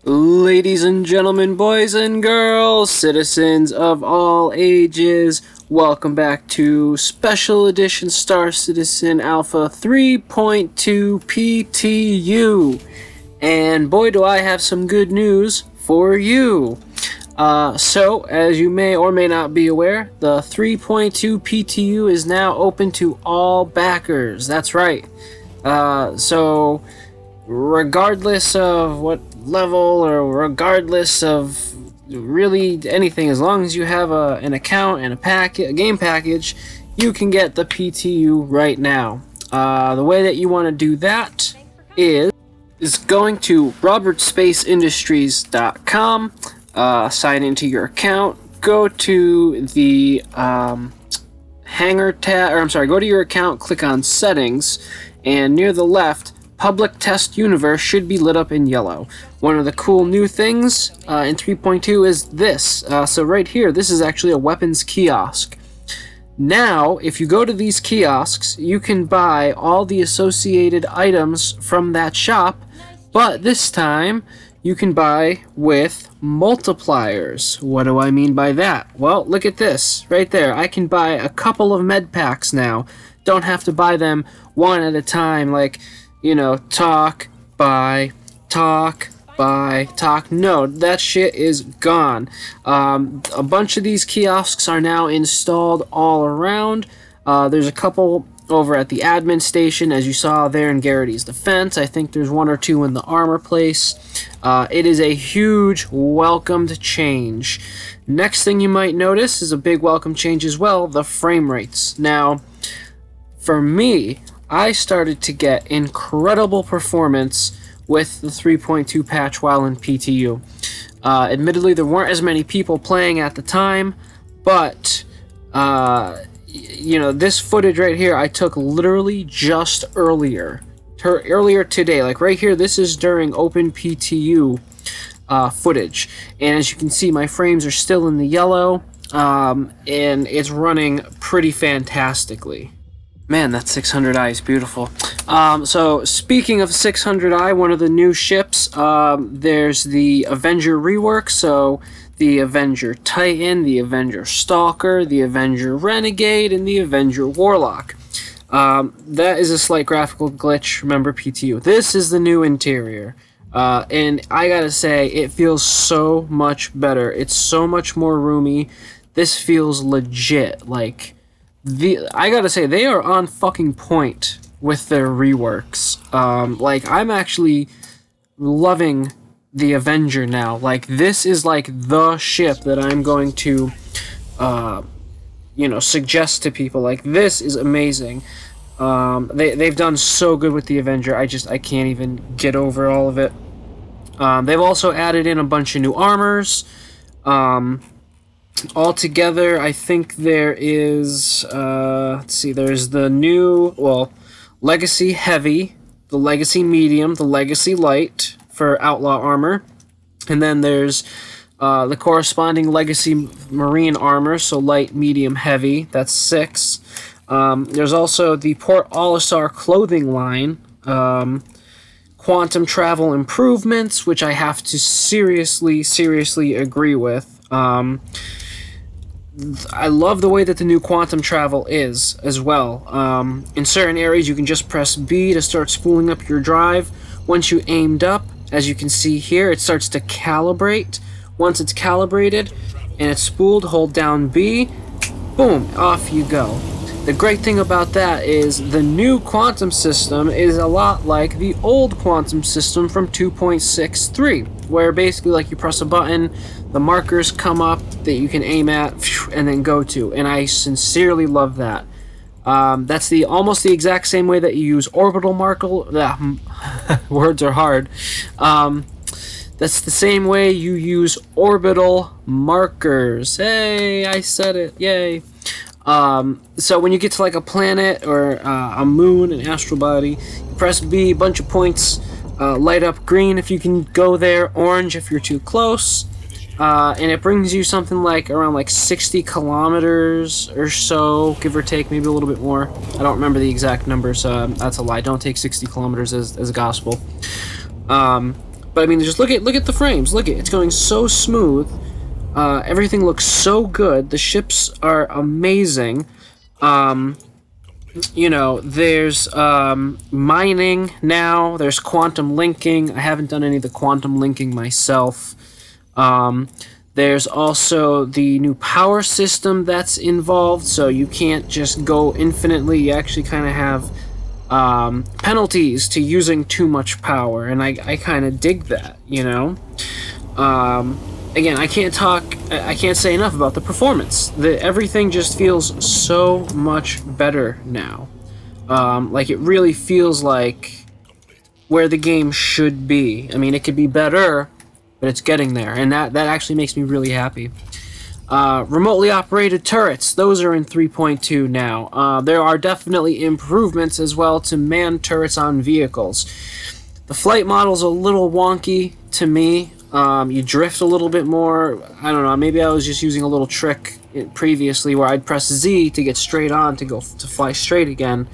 Ladies and gentlemen, boys and girls, citizens of all ages, welcome back to Special Edition Star Citizen Alpha 3.2 PTU. And boy, do I have some good news for you. So, as you may or may not be aware, the 3.2 PTU is now open to all backers. That's right. So, regardless of what level or regardless of really anything, as long as you have an account and a game package, you can get the PTU right now. The way that you want to do that is going to robertspaceindustries.com, sign into your account, go to the Hangar tab, or I'm sorry, go to your account, click on Settings, and near the left, Public Test Universe should be lit up in yellow. One of the cool new things in 3.2 is this. So right here, this is actually a weapons kiosk. Now, if you go to these kiosks, you can buy all the associated items from that shop, but this time you can buy with multipliers. What do I mean by that? Well, look at this right there. I can buy a couple of med packs now. Don't have to buy them one at a time, like, you know, talk, buy, talk, buy, talk. No, that shit is gone. A bunch of these kiosks are now installed all around. There's a couple over at the admin station, as you saw there in Garrity's Defense. I think there's one or two in the armor place. It is a huge welcomed change. Next thing you might notice is a big welcome change as well, the frame rates. Now, for me, I started to get incredible performance with the 3.2 patch while in PTU. Admittedly, there weren't as many people playing at the time, but you know, this footage right here I took literally just earlier today. Like right here, this is during open PTU footage, and as you can see, my frames are still in the yellow, and it's running pretty fantastically. Man, that 600i is beautiful. So, speaking of 600i, one of the new ships, there's the Avenger rework, so the Avenger Titan, the Avenger Stalker, the Avenger Renegade, and the Avenger Warlock. That is a slight graphical glitch, remember PTU. This is the new interior, and I gotta say, it feels so much better. It's so much more roomy. This feels legit, like... I gotta say, they are on fucking point with their reworks. Like, I'm actually loving the Avenger now. Like, this is like the ship that I'm going to, you know, suggest to people. Like, this is amazing. They've done so good with the Avenger. I can't even get over all of it. They've also added in a bunch of new armors. Altogether, I think there is, let's see, there's the new, well, Legacy Heavy, the Legacy Medium, the Legacy Light for Outlaw Armor, and then there's the corresponding Legacy Marine Armor, so Light, Medium, Heavy, that's 6. There's also the Port Olisar clothing line, Quantum Travel Improvements, which I have to seriously agree with. I love the way that the new quantum travel is as well. In certain areas, you can just press B to start spooling up your drive. Once you aimed up, as you can see here, it starts to calibrate. Once it's calibrated and it's spooled, hold down B, boom, off you go. The great thing about that is the new quantum system is a lot like the old quantum system from 2.63, where basically, like, you press a button, the markers come up that you can aim at and then go to, and I sincerely love that. That's almost the exact same way that you use orbital marker. Words are hard. That's the same way you use orbital markers. Hey, I said it. Yay. So when you get to like a planet or a moon, an astral body, you press B, a bunch of points light up green if you can go there, orange if you're too close, and it brings you something like around like 60 kilometers or so, give or take, maybe a little bit more. I don't remember the exact numbers. That's a lie. Don't take 60 kilometers as gospel. But I mean, just look at the frames. Look at it's going so smooth. Everything looks so good. The ships are amazing. You know, there's mining now. There's quantum linking. I haven't done any of the quantum linking myself. There's also the new power system that's involved, so you can't just go infinitely. You actually kind of have penalties to using too much power, and I kind of dig that, you know? Again, I can't say enough about the performance. Everything just feels so much better now. Like, it really feels like where the game should be. I mean, it could be better, but it's getting there, and that actually makes me really happy. Remotely operated turrets, those are in 3.2 now. There are definitely improvements as well to manned turrets on vehicles. The flight model's a little wonky to me. You drift a little bit more. I don't know, maybe I was just using a little trick previously where I'd press Z to get straight on to fly straight again.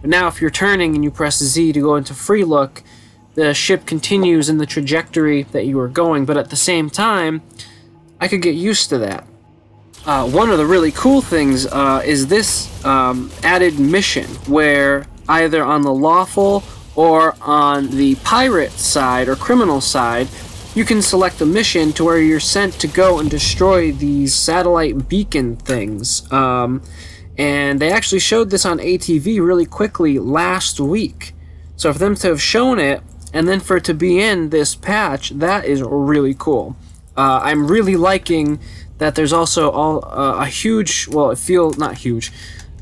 But now if you're turning and you press Z to go into free look, the ship continues in the trajectory that you were going, but at the same time, I could get used to that. One of the really cool things is this added mission, where either on the lawful or on the pirate side or criminal side, you can select a mission to where you're sent to go and destroy these satellite beacon things. And they actually showed this on ATV really quickly last week. So for them to have shown it, and then for it to be in this patch, that is really cool. I'm really liking that there's also a huge, well, not huge,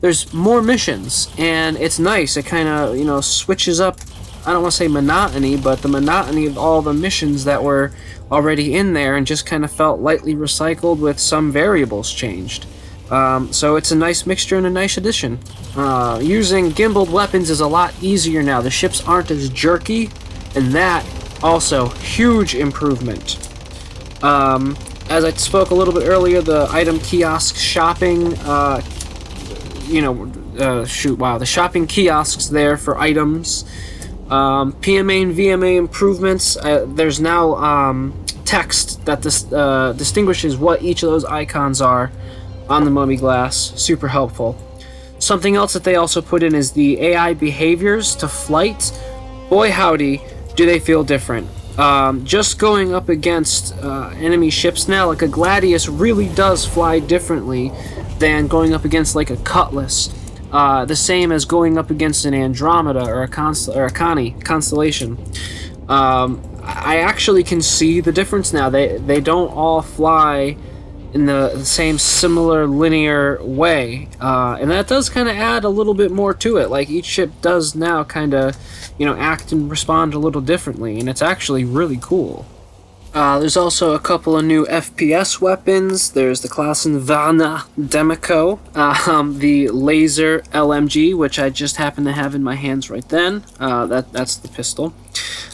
there's more missions, and it's nice. It kind of, you know, switches up, I don't want to say monotony, but the monotony of all the missions that were already in there and just kind of felt lightly recycled with some variables changed. So it's a nice mixture and a nice addition. Using gimbaled weapons is a lot easier now. The ships aren't as jerky, and that also huge improvement. As I spoke a little bit earlier, the item kiosk shopping, the shopping kiosks there for items. PMA and VMA improvements. There's now text that distinguishes what each of those icons are on the mummy glass. Super helpful. Something else that they also put in is the AI behaviors to flight. Boy howdy, do they feel different. Just going up against enemy ships now, like a Gladius really does fly differently than going up against like a Cutlass. The same as going up against an Andromeda or a Constellation. I actually can see the difference now. They don't all fly in the same similar linear way, and that does kind of add a little bit more to it. Like, each ship does now kind of, you know, act and respond a little differently, and it's actually really cool. There's also a couple of new FPS weapons. There's the Nvidia Demeco, the laser LMG, which I just happen to have in my hands right then. That's the pistol.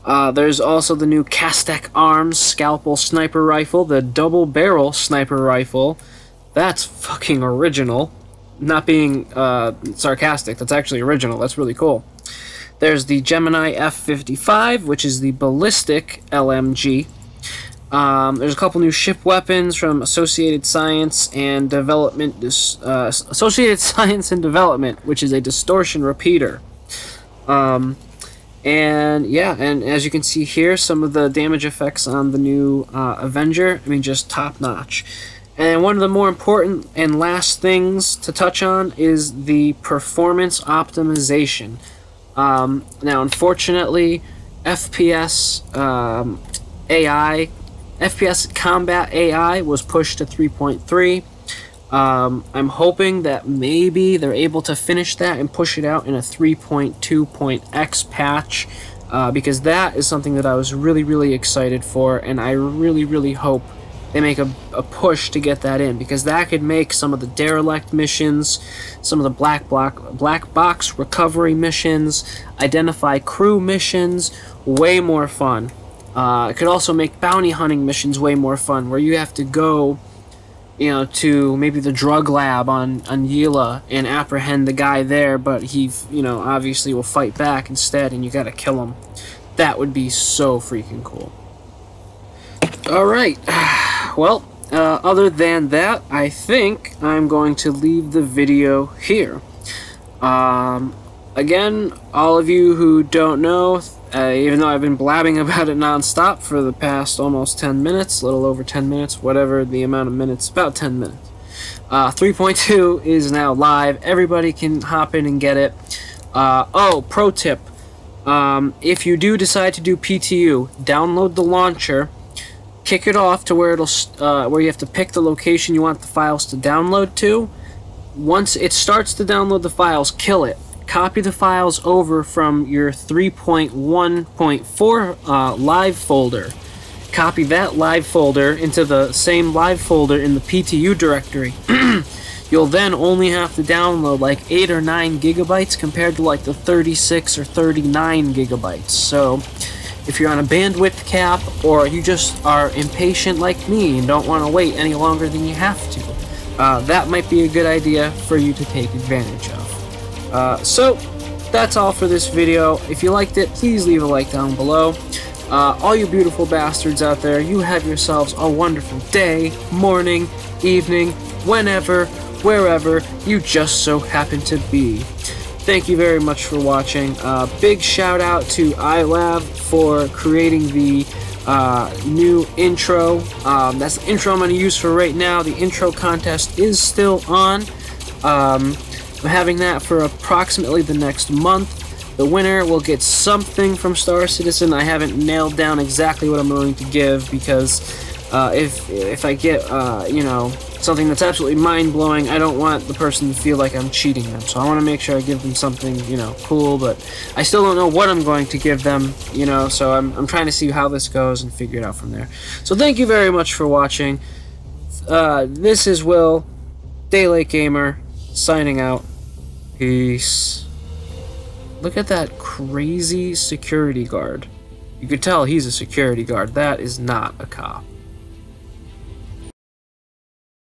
There's also the new Castec Arms Scalpel Sniper Rifle, the double barrel sniper rifle. That's fucking original. Not being sarcastic, that's actually original. That's really cool. There's the Gemini F-55, which is the ballistic LMG. There's a couple new ship weapons from Associated Science and Development, which is a distortion repeater. And yeah, and as you can see here, some of the damage effects on the new Avenger, I mean, just top notch. And one of the more important and last things to touch on is the performance optimization. Now, unfortunately, FPS combat AI was pushed to 3.3. I'm hoping that maybe they're able to finish that and push it out in a 3.2.x patch, because that is something that I was really excited for, and I really hope they make a push to get that in, because that could make some of the derelict missions, some of the black box recovery missions, identify crew missions way more fun. It could also make bounty hunting missions way more fun, where you have to go, you know, to maybe the drug lab on Yila and apprehend the guy there, but he, you know, obviously will fight back instead, and you gotta kill him. That would be so freaking cool. Alright, well, other than that, I think I'm going to leave the video here. Again, all of you who don't know, even though I've been blabbing about it non-stop for the past almost 10 minutes, a little over 10 minutes, whatever the amount of minutes, about 10 minutes. 3.2 is now live. Everybody can hop in and get it. Oh, pro tip. If you do decide to do PTU, download the launcher, kick it off to where it'll where you have to pick the location you want the files to download to. Once it starts to download the files, kill it. Copy the files over from your 3.1.4 live folder. Copy that live folder into the same live folder in the PTU directory. You'll then only have to download like 8 or 9 gigabytes compared to like the 36 or 39 gigabytes. So if you're on a bandwidth cap, or you just are impatient like me and don't want to wait any longer than you have to, that might be a good idea for you to take advantage of. So that's all for this video. If you liked it, please leave a like down below. All you beautiful bastards out there, you have yourselves a wonderful day, morning, evening, whenever, wherever you just so happen to be. Thank you very much for watching. Big shout out to iLab for creating the new intro. That's the intro I'm going to use for right now. The intro contest is still on. I'm having that for approximately the next month. The winner will get something from Star Citizen. I haven't nailed down exactly what I'm going to give, because if I get you know, something that's absolutely mind-blowing, I don't want the person to feel like I'm cheating them. So I want to make sure I give them something, you know, cool, but I still don't know what I'm going to give them, you know, so I'm trying to see how this goes and figure it out from there. So thank you very much for watching. This is Will, Daylight Gamer, signing out. Peace. Look at that crazy security guard. You could tell he's a security guard. That is not a cop.